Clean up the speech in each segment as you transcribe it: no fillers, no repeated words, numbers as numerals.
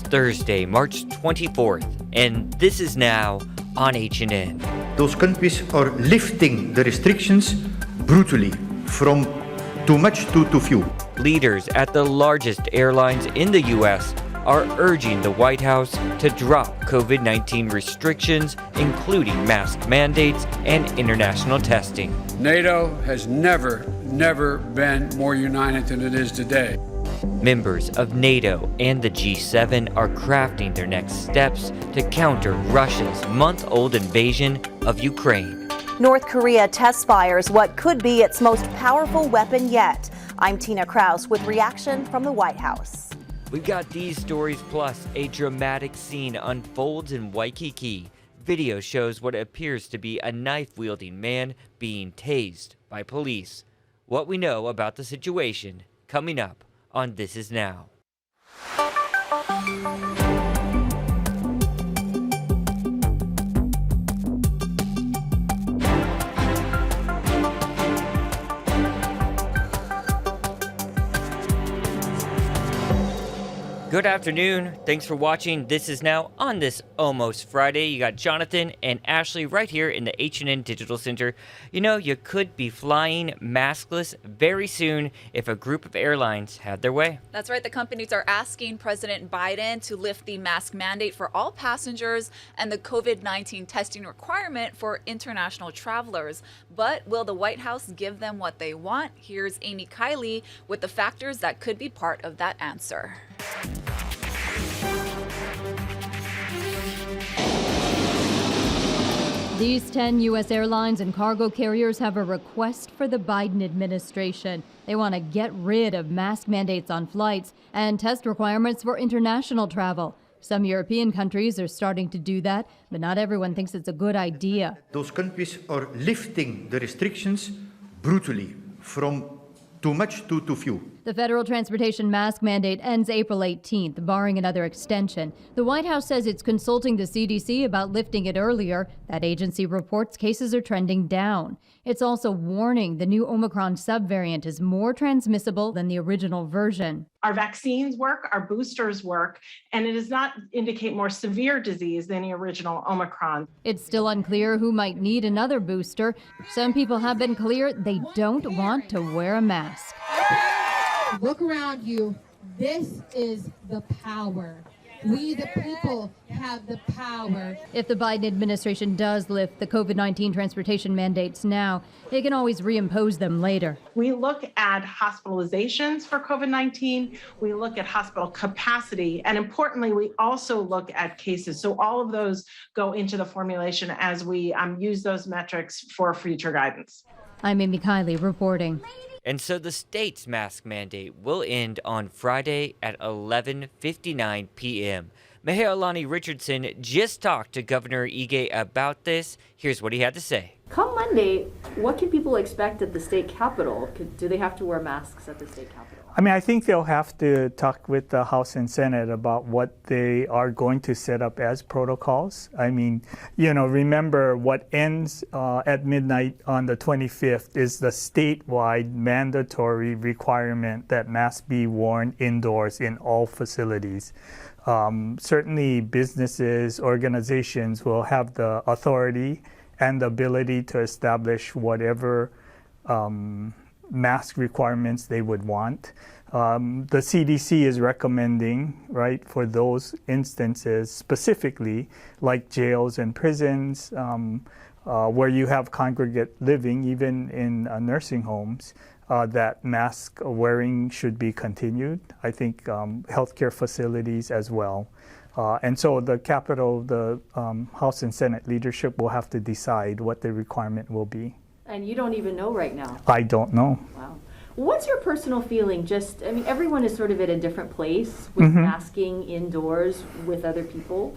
Thursday, March 24th, and this is now on H&N. Those countries are lifting the restrictions brutally from too much to too few. Leaders at the largest airlines in the U.S. are urging the White House to drop COVID-19 restrictions, including mask mandates and international testing. NATO has never been more united than it is today. Members of NATO and the G7 are crafting their next steps to counter Russia's month-old invasion of Ukraine. North Korea tests fires what could be its most powerful weapon yet. I'm Tina Kraus with reaction from the White House. We've got these stories plus a dramatic scene unfolds in Waikiki. Video shows what appears to be a knife-wielding man being tased by police. What we know about the situation coming up on This Is Now. Good afternoon. Thanks for watching This Is Now on this almost Friday. You got Jonathan and Ashley right here in the H&N Digital Center. You know, you could be flying maskless very soon if a group of airlines had their way. That's right. The companies are asking President Biden to lift the mask mandate for all passengers and the COVID-19 testing requirement for international travelers. But will the White House give them what they want? Here's Amy Kiley with the factors that could be part of that answer. These 10 U.S. airlines and cargo carriers have a request for the Biden administration. They want to get rid of mask mandates on flights and test requirements for international travel. Some European countries are starting to do that, but not everyone thinks it's a good idea. Those countries are lifting the restrictions brutally from too much to too few. The federal transportation mask mandate ends April 18th, barring another extension. The White House says it's consulting the CDC about lifting it earlier. That agency reports cases are trending down. It's also warning the new Omicron subvariant is more transmissible than the original version. Our vaccines work, our boosters work, and it does not indicate more severe disease than the original Omicron. It's still unclear who might need another booster. Some people have been clear they don't want to wear a mask. Look around you. This is the power. We, the people, have the power. If the Biden administration does lift the COVID-19 transportation mandates now, it can always reimpose them later. We look at hospitalizations for COVID-19. We look at hospital capacity. And importantly, we also look at cases. So all of those go into the formulation as we use those metrics for future guidance. I'm Amy Kiley reporting. And so the state's mask mandate will end on Friday at 11:59 p.m. Meheolani Richardson just talked to Governor Ige about this. Here's what he had to say. Come Monday, what can people expect at the state capitol? Do they have to wear masks at the state capitol? I mean, I think they'll have to talk with the House and Senate about what they are going to set up as protocols. I mean, you know, remember what ends at midnight on the 25th is the statewide mandatory requirement that masks be worn indoors in all facilities. Certainly businesses, organizations will have the authority and the ability to establish whatever mask requirements they would want. The CDC is recommending, right, for those instances specifically, like jails and prisons, where you have congregate living, even in nursing homes, that mask wearing should be continued. I think healthcare facilities as well. And so the Capitol, the House and Senate leadership will have to decide what the requirement will be. And you don't even know right now? I don't know. Wow. What's your personal feeling? I mean, everyone is sort of at a different place with masking indoors with other people.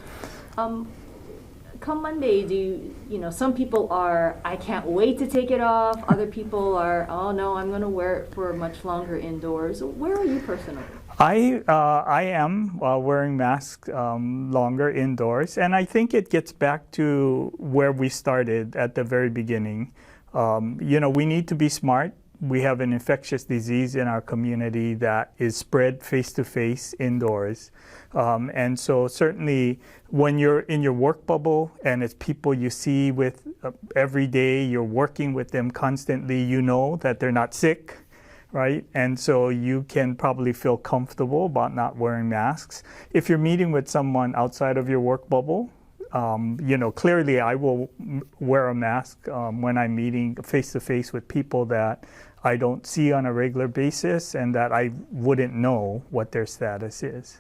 Come Monday, some people are, I can't wait to take it off. Other people are, oh no, I'm going to wear it for much longer indoors. Where are you personally? I am wearing masks longer indoors, and I think it gets back to where we started at the very beginning. We need to be smart we have an infectious disease in our community that is spread face-to-face indoors. And so certainly when you're in your work bubble and it's people you see with every day, you're working with them constantly, you know that they're not sick, right? And so you can probably feel comfortable about not wearing masks. If you're meeting with someone outside of your work bubble, clearly I will wear a mask when I'm meeting face-to-face with people that I don't see on a regular basis and that I wouldn't know what their status is.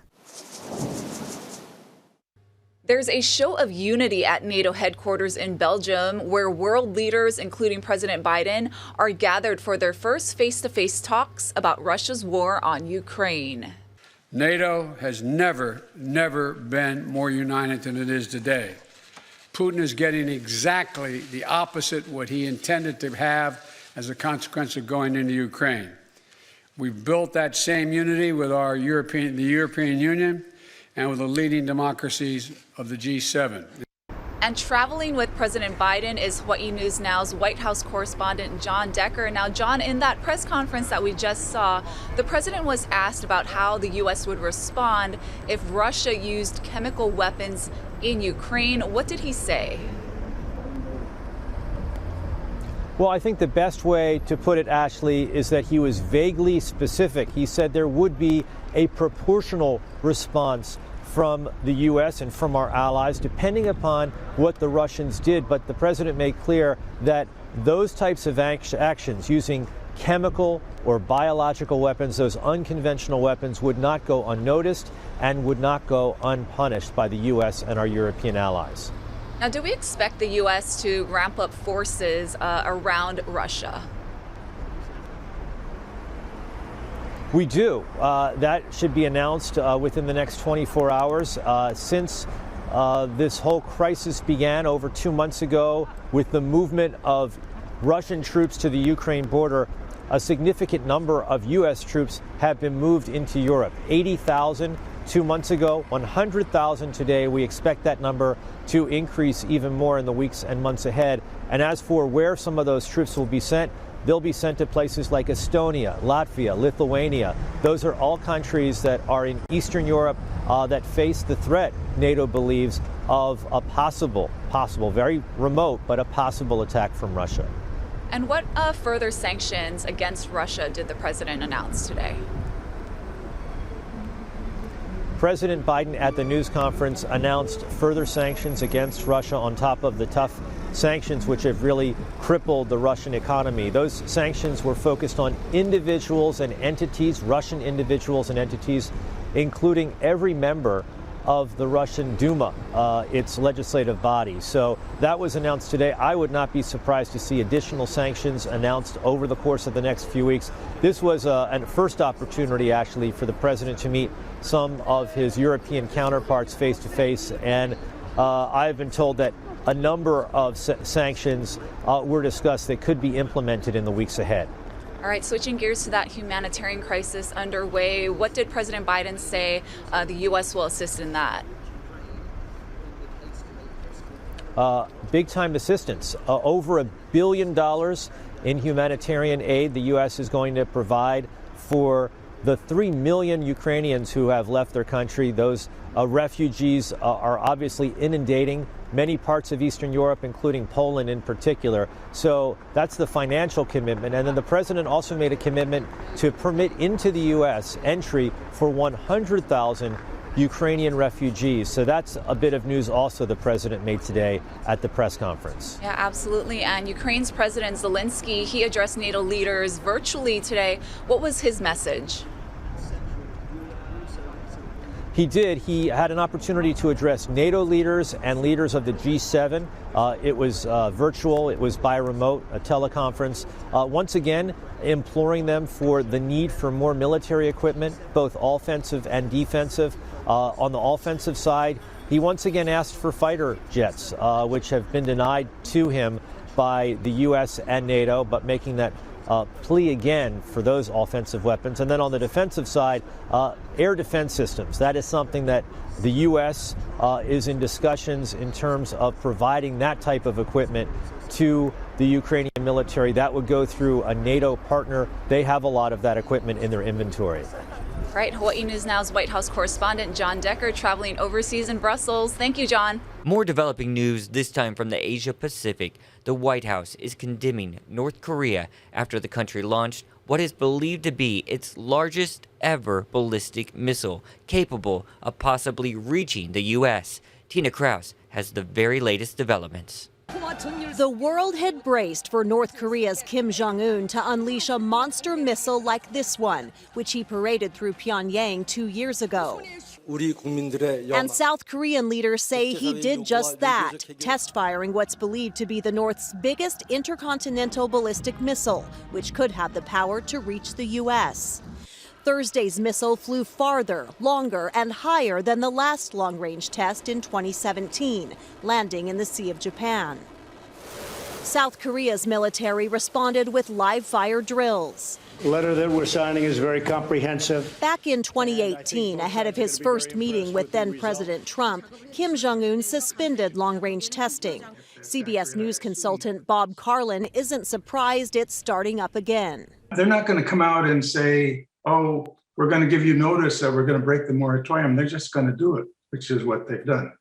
There's a show of unity at NATO headquarters in Belgium where world leaders, including President Biden, are gathered for their first face-to-face talks about Russia's war on Ukraine. NATO has never been more united than it is today. Putin is getting exactly the opposite what he intended to have as a consequence of going into Ukraine. We've built that same unity with the European Union and with the leading democracies of the G7. And traveling with President Biden is Hawaii News Now's White House correspondent John Decker. Now, John, in that press conference that we just saw, the president was asked about how the U.S. would respond if Russia used chemical weapons in Ukraine. What did he say? Well, I think the best way to put it, Ashley, is that he was vaguely specific. He said there would be a proportional response from the U.S. and from our allies, depending upon what the Russians did. But the president made clear that those types of actions using chemical or biological weapons, those unconventional weapons, would not go unnoticed and would not go unpunished by the U.S. and our European allies. Now, do we expect the U.S. to ramp up forces around Russia? We do. That should be announced within the next 24 hours. Since this whole crisis began over 2 months ago with the movement of Russian troops to the Ukraine border, a significant number of U.S. troops have been moved into Europe. 80,000 2 months ago, 100,000 today. We expect that number to increase even more in the weeks and months ahead. And as for where some of those troops will be sent, they'll be sent to places like Estonia, Latvia, Lithuania. Those are all countries that are in Eastern Europe that face the threat, NATO believes, of a possible, very remote, but a possible attack from Russia. And what further sanctions against Russia did the president announce today? President Biden at the news conference announced further sanctions against Russia on top of the tough sanctions which have really crippled the Russian economy. Those sanctions were focused on individuals and entities, Russian individuals and entities, including every member of the Russian Duma, its legislative body. So that was announced today. I would not be surprised to see additional sanctions announced over the course of the next few weeks. This was a first opportunity, actually, for the president to meet some of his European counterparts face to face. And I've been told that a number of sanctions were discussed that could be implemented in the weeks ahead. All right, switching gears to that humanitarian crisis underway, what did President Biden say the U.S. will assist in that? Big-time assistance. Over $1 billion in humanitarian aid the U.S. is going to provide for the 3 million Ukrainians who have left their country. Those refugees are obviously inundating many parts of Eastern Europe, including Poland in particular. So that's the financial commitment. And then the president also made a commitment to permit into the U.S. entry for 100,000 Ukrainian refugees. So that's a bit of news also the president made today at the press conference. Yeah, absolutely. And Ukraine's President Zelensky, he addressed NATO leaders virtually today. What was his message? He did. He had an opportunity to address NATO leaders and leaders of the G7. It was virtual. It was by remote, a teleconference. Once again, imploring them for the need for more military equipment, both offensive and defensive. On the offensive side, he once again asked for fighter jets, which have been denied to him by the U.S. and NATO, but making that plea again for those offensive weapons. And then on the defensive side, air defense systems. That is something that the U.S. Is in discussions in terms of providing that type of equipment to the Ukrainian military. That would go through a NATO partner. They have a lot of that equipment in their inventory. Right, Hawaii News Now's White House correspondent John Decker traveling overseas in Brussels. Thank you, John. More developing news, this time from the Asia Pacific. The White House is condemning North Korea after the country launched what is believed to be its largest ever ballistic missile, capable of possibly reaching the U.S. Tina Kraus has the very latest developments. The world had braced for North Korea's Kim Jong-un to unleash a monster missile like this one, which he paraded through Pyongyang 2 years ago. And South Korean leaders say he did just that, test firing what's believed to be the North's biggest intercontinental ballistic missile, which could have the power to reach the U.S. Thursday's missile flew farther, longer, and higher than the last long-range test in 2017, landing in the Sea of Japan. South Korea's military responded with live-fire drills. The letter that we're signing is very comprehensive. Back in 2018, ahead of his first meeting with then-President Trump, Kim Jong-un suspended long-range testing. CBS News consultant Bob Carlin isn't surprised it's starting up again. They're not going to come out and say, oh, we're going to give you notice that we're going to break the moratorium. They're just going to do it, which is what they've done.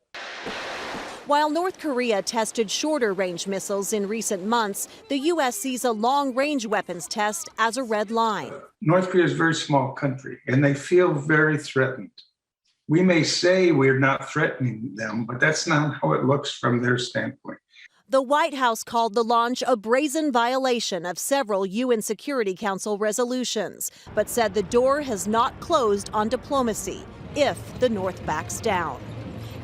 While North Korea tested shorter-range missiles in recent months, the U.S. sees a long-range weapons test as a red line. North Korea is a very small country, and they feel very threatened. We may say we're not threatening them, but that's not how it looks from their standpoint. The White House called the launch a brazen violation of several UN Security Council resolutions, but said the door has not closed on diplomacy if the North backs down.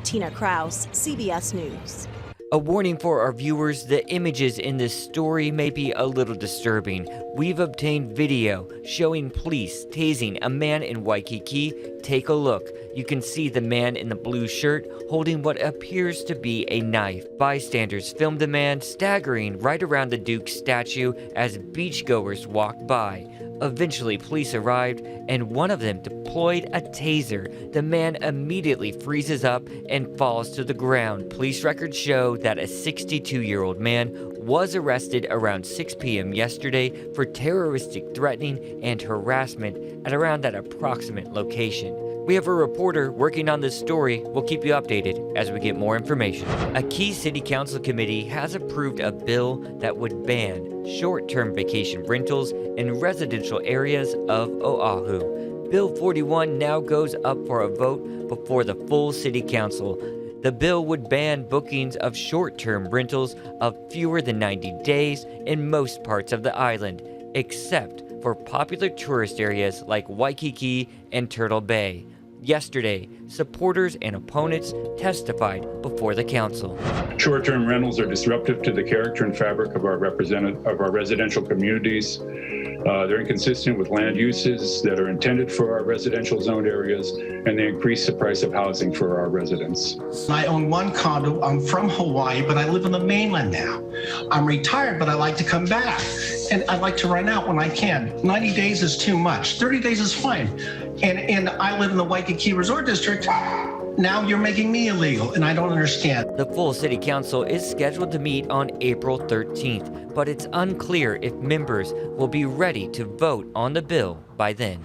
Tina Kraus, CBS News. A warning for our viewers, the images in this story may be a little disturbing. We've obtained video showing police tasing a man in Waikiki. Take a look. You can see the man in the blue shirt holding what appears to be a knife. Bystanders filmed the man staggering right around the Duke statue as beachgoers walked by. Eventually, police arrived, and one of them deployed a taser. The man immediately freezes up and falls to the ground. Police records show that a 62-year-old man was arrested around 6 p.m. yesterday for terroristic threatening and harassment at around that approximate location. We have a reporter working on this story. We'll keep you updated as we get more information. A key city council committee has approved a bill that would ban short-term vacation rentals in residential areas of Oahu. Bill 41 now goes up for a vote before the full city council. The bill would ban bookings of short-term rentals of fewer than 90 days in most parts of the island, except for popular tourist areas like Waikiki and Turtle Bay. Yesterday, supporters and opponents testified before the council. Short-term rentals are disruptive to the character and fabric of our residential communities. They're inconsistent with land uses that are intended for our residential zoned areas, and they increase the price of housing for our residents. I own one condo. I'm from Hawaii, but I live on the mainland now. I'm retired, but I like to come back, and I like to rent out when I can. 90 days is too much. 30 days is fine. And I live in the Waikiki Resort District. Now you're making me illegal, and I don't understand. The full city council is scheduled to meet on April 13th, but it's unclear if members will be ready to vote on the bill by then.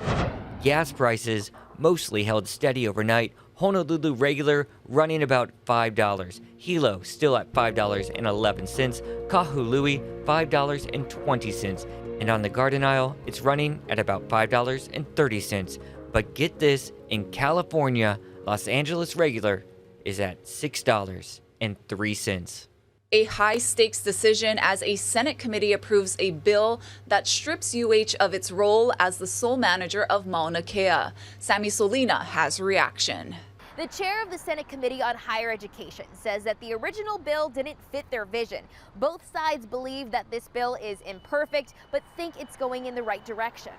Gas prices mostly held steady overnight. Honolulu regular running about $5. Hilo still at $5.11. Kahului $5.20. And on the Garden Isle, it's running at about $5.30. But get this, in California, Los Angeles regular is at $6.03. A high-stakes decision as a Senate committee approves a bill that strips UH of its role as the sole manager of Mauna Kea. Sammy Solina has a reaction. The chair of the Senate Committee on Higher Education says that the original bill didn't fit their vision. Both sides believe that this bill is imperfect, but think it's going in the right direction.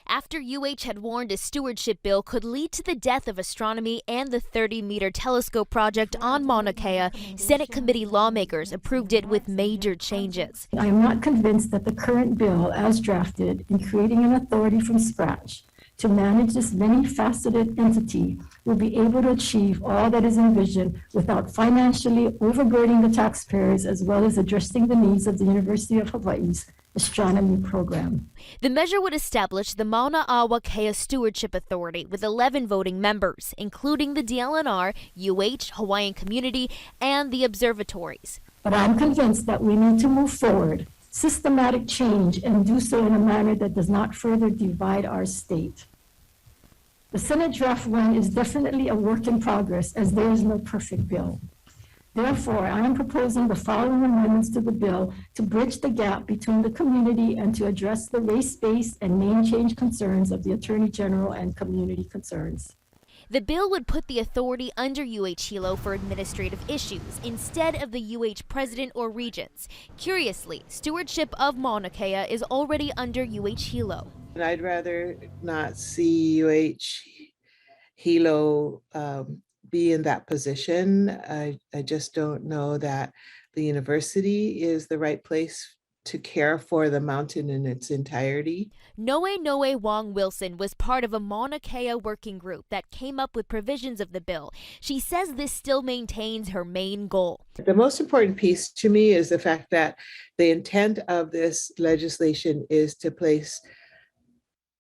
After UH had warned a stewardship bill could lead to the death of astronomy and the 30-meter telescope project on Mauna Kea, Senate committee lawmakers approved it with major changes. I am not convinced that the current bill, as drafted, in creating an authority from scratch, to manage this many-faceted entity will be able to achieve all that is envisioned without financially overburdening the taxpayers, as well as addressing the needs of the University of Hawaii's astronomy program. The measure would establish the Mauna Awa Kea Stewardship Authority with 11 voting members, including the DLNR, UH, Hawaiian Community, and the observatories. But I'm convinced that we need to move forward, systematic change, and do so in a manner that does not further divide our state. The Senate Draft 1 is definitely a work in progress, as there is no perfect bill. Therefore, I am proposing the following amendments to the bill to bridge the gap between the community and to address the race-based and name change concerns of the Attorney General and community concerns. The bill would put the authority under UH Hilo for administrative issues instead of the UH president or regents. Curiously, stewardship of Mauna Kea is already under UH Hilo. I'd rather not see UH Hilo be in that position. I just don't know that the university is the right place to care for the mountain in its entirety. Noe Wong Wilson was part of a Mauna Kea working group that came up with provisions of the bill. She says this still maintains her main goal. The most important piece to me is the fact that the intent of this legislation is to place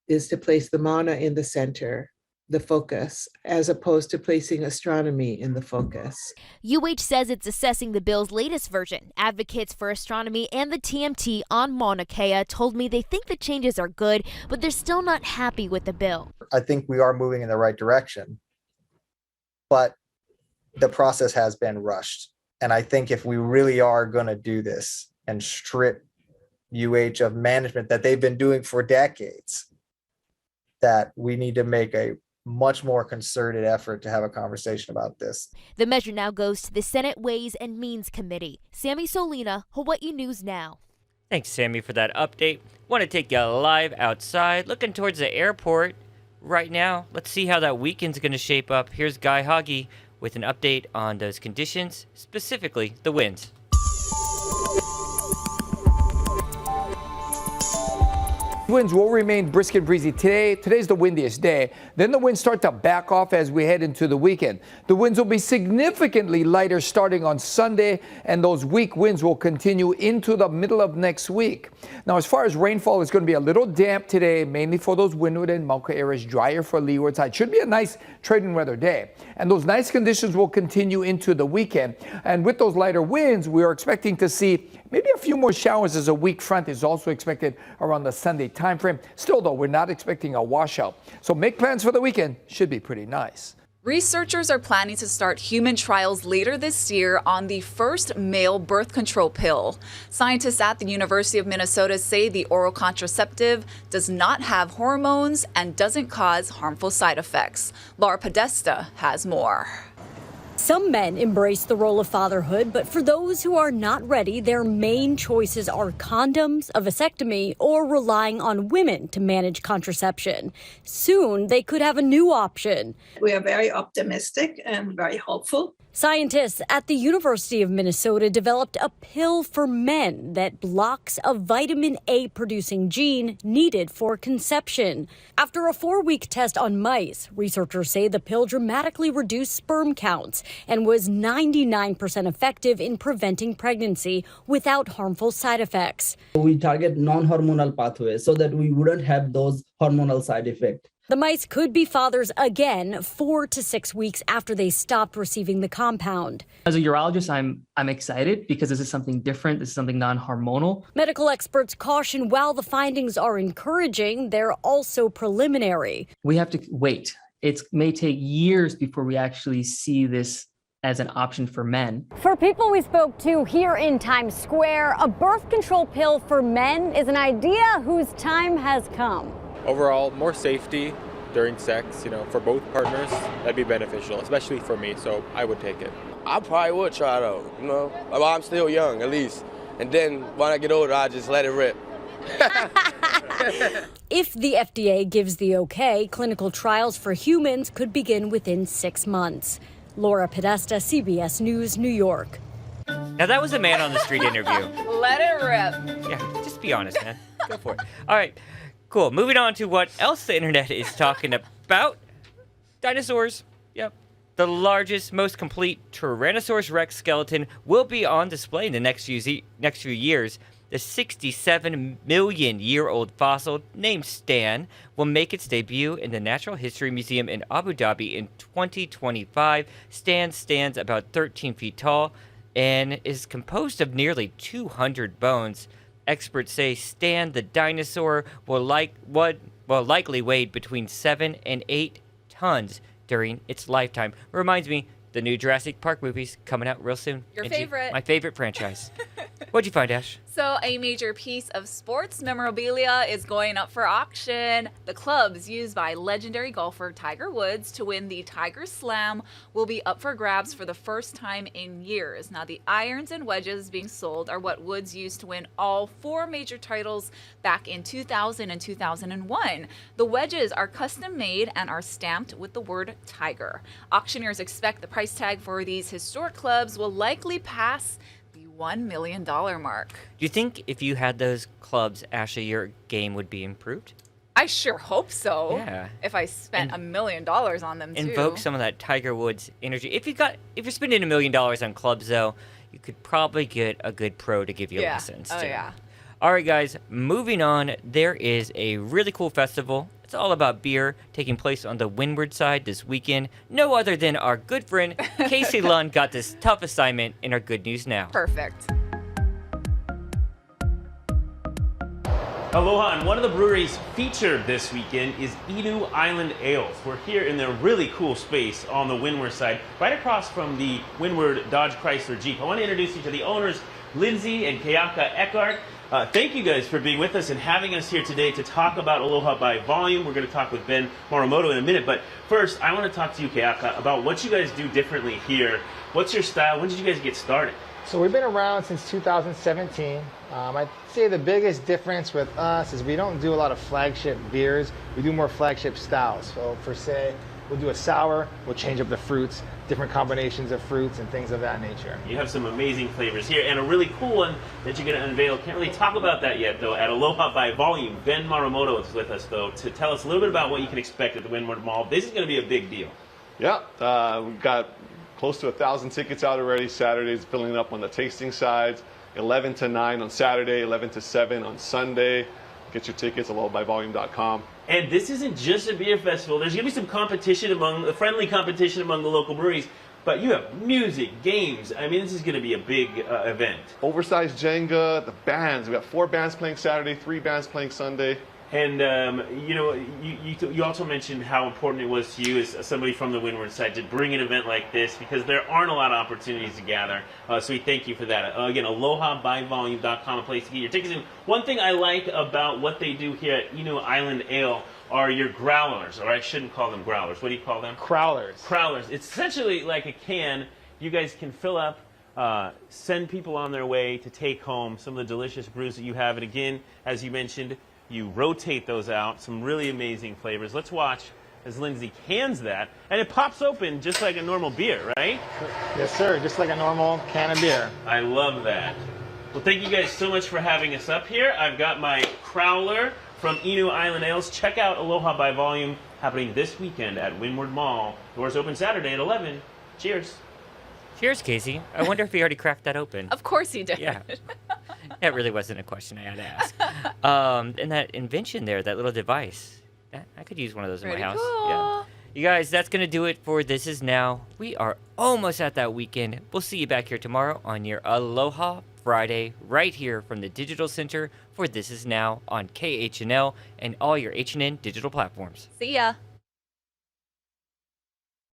the Mauna in the center, the focus, as opposed to placing astronomy in the focus. UH says it's assessing the bill's latest version. Advocates for astronomy and the TMT on Mauna Kea told me they think the changes are good, but they're still not happy with the bill. I think we are moving in the right direction, but the process has been rushed. And I think if we really are going to do this and strip UH of management that they've been doing for decades, that we need to make a much more concerted effort to have a conversation about this. The measure now goes to the Senate Ways and Means Committee. Sammy Solina, Hawaii News Now. Thanks, Sammy, for that update. Want to take you live outside, looking towards the airport right now. Let's see how that weekend's going to shape up. Here's Guy Hoggy with an update on those conditions, specifically the winds. Winds will remain brisk and breezy today. Today's the windiest day. Then the winds start to back off as we head into the weekend. The winds will be significantly lighter starting on Sunday, and those weak winds will continue into the middle of next week. Now, as far as rainfall, it's going to be a little damp today, mainly for those windward and Mauka areas, drier for leeward side. Should be a nice trading weather day. And those nice conditions will continue into the weekend. And with those lighter winds, we are expecting to see maybe a few more showers as a weak front is also expected around the Sunday time frame. Still, though, we're not expecting a washout. So make plans for the weekend. Should be pretty nice. Researchers are planning to start human trials later this year on the first male birth control pill. Scientists at the University of Minnesota say the oral contraceptive does not have hormones and doesn't cause harmful side effects. Laura Podesta has more. Some men embrace the role of fatherhood, but for those who are not ready, their main choices are condoms, a vasectomy, or relying on women to manage contraception. Soon, they could have a new option. We are very optimistic and very hopeful. Scientists at the University of Minnesota developed a pill for men that blocks a vitamin A producing gene needed for conception. After a 4-week test on mice, researchers say the pill dramatically reduced sperm counts and was 99% effective in preventing pregnancy without harmful side effects. We target non-hormonal pathways so that we wouldn't have those hormonal side effects. The mice could be fathers again 4 to 6 weeks after they stopped receiving the compound. As a urologist, I'm excited because this is something different. This is something non-hormonal. Medical experts caution while the findings are encouraging, they're also preliminary. We have to wait. It may take years before we actually see this as an option for men. For people we spoke to here in Times Square, a birth control pill for men is an idea whose time has come. Overall, more safety during sex, for both partners, that'd be beneficial, especially for me, so I would take it. I probably would try though, while I'm still young at least. And then when I get older, I just let it rip. If the FDA gives the okay, clinical trials for humans could begin within 6 months. Laura Podesta, CBS News, New York. Now that was a man on the street interview. Let it rip. Yeah, just be honest, man. Go for it. All right. Cool. Moving on to what else the internet is talking about. Dinosaurs. Yep. The largest, most complete Tyrannosaurus Rex skeleton will be on display in the next few years. The 67-million-year-old fossil, named Stan, will make its debut in the Natural History Museum in Abu Dhabi in 2025. Stan stands about 13 feet tall and is composed of nearly 200 bones. Experts say Stan the dinosaur will likely weigh between 7 and 8 tons during its lifetime. Reminds me, the new Jurassic Park movie's coming out real soon. Your favorite. My favorite franchise. What'd you find, Ash? So a major piece of sports memorabilia is going up for auction. The clubs used by legendary golfer Tiger Woods to win the Tiger Slam will be up for grabs for the first time in years. Now, the irons and wedges being sold are what Woods used to win all 4 major titles back in 2000 and 2001. The wedges are custom made and are stamped with the word Tiger. Auctioneers expect the price tag for these historic clubs will likely pass the $1 million mark. Do you think if you had those clubs, Ashley, your game would be improved? I sure hope so. Yeah. If I spent $1 million on them too. Invoke some of that Tiger Woods energy. If you're spending $1 million on clubs, though, you could probably get a good pro to give you lessons too. Yeah. All right, guys. Moving on. There is a really cool festival. It's all about beer, taking place on the Windward side this weekend. No other than our good friend Casey Lund got this tough assignment in our Good News Now. Perfect. Aloha, and one of the breweries featured this weekend is Inu Island Ales. We're here in their really cool space on the Windward side, right across from the Windward Dodge Chrysler Jeep. I want to introduce you to the owners, Lindsay and Kayaka Eckhart. Thank you guys for being with us and having us here today to talk about Aloha by Volume. We're going to talk with Ben Morimoto in a minute, but first I want to talk to you, Kayaka, about what you guys do differently here. What's your style? When did you guys get started? So we've been around since 2017. I'd say the biggest difference with us is we don't do a lot of flagship beers. We do more flagship styles. So for say, we'll do a sour, we'll change up the fruits, different combinations of fruits and things of that nature. You have some amazing flavors here, and a really cool one that you're going to unveil. Can't really talk about that yet, though, at Aloha by Volume. Ben Morimoto is with us, though, to tell us a little bit about what you can expect at the Windward Mall. This is going to be a big deal. Yeah, we've got close to 1,000 tickets out already. Saturday's filling up on the tasting sides. 11 to 9 on Saturday, 11 to 7 on Sunday. Get your tickets at alohabyvolume.com. And this isn't just a beer festival. There's going to be some competition friendly competition among the local breweries. But you have music, games. I mean, this is going to be a big event. Oversized Jenga, the bands. We got 4 bands playing Saturday, 3 bands playing Sunday. And, you also mentioned how important it was to you as somebody from the Windward side to bring an event like this because there aren't a lot of opportunities to gather. So we thank you for that. Again, alohabyvolume.com, a place to get your tickets in. One thing I like about what they do here at Inu Island Ale are your growlers, or I shouldn't call them growlers. What do you call them? Crowlers. Crowlers. It's essentially like a can you guys can fill up, send people on their way to take home some of the delicious brews that you have. And again, as you mentioned, you rotate those out, some really amazing flavors. Let's watch as Lindsay cans that, and it pops open just like a normal beer, right? Yes, sir, just like a normal can of beer. I love that. Well, thank you guys so much for having us up here. I've got my Crowler from Inu Island Ales. Check out Aloha by Volume, happening this weekend at Windward Mall. Doors open Saturday at 11. Cheers. Cheers, Casey. I wonder if he already cracked that open. Of course he did. Yeah. That really wasn't a question I had to ask. And that invention there, that little device, I could use one of those in my house. Cool. Yeah. You guys, that's going to do it for This Is Now. We are almost at that weekend. We'll see you back here tomorrow on your Aloha Friday, right here from the Digital Center for This Is Now on KHNL and all your HNN digital platforms. See ya.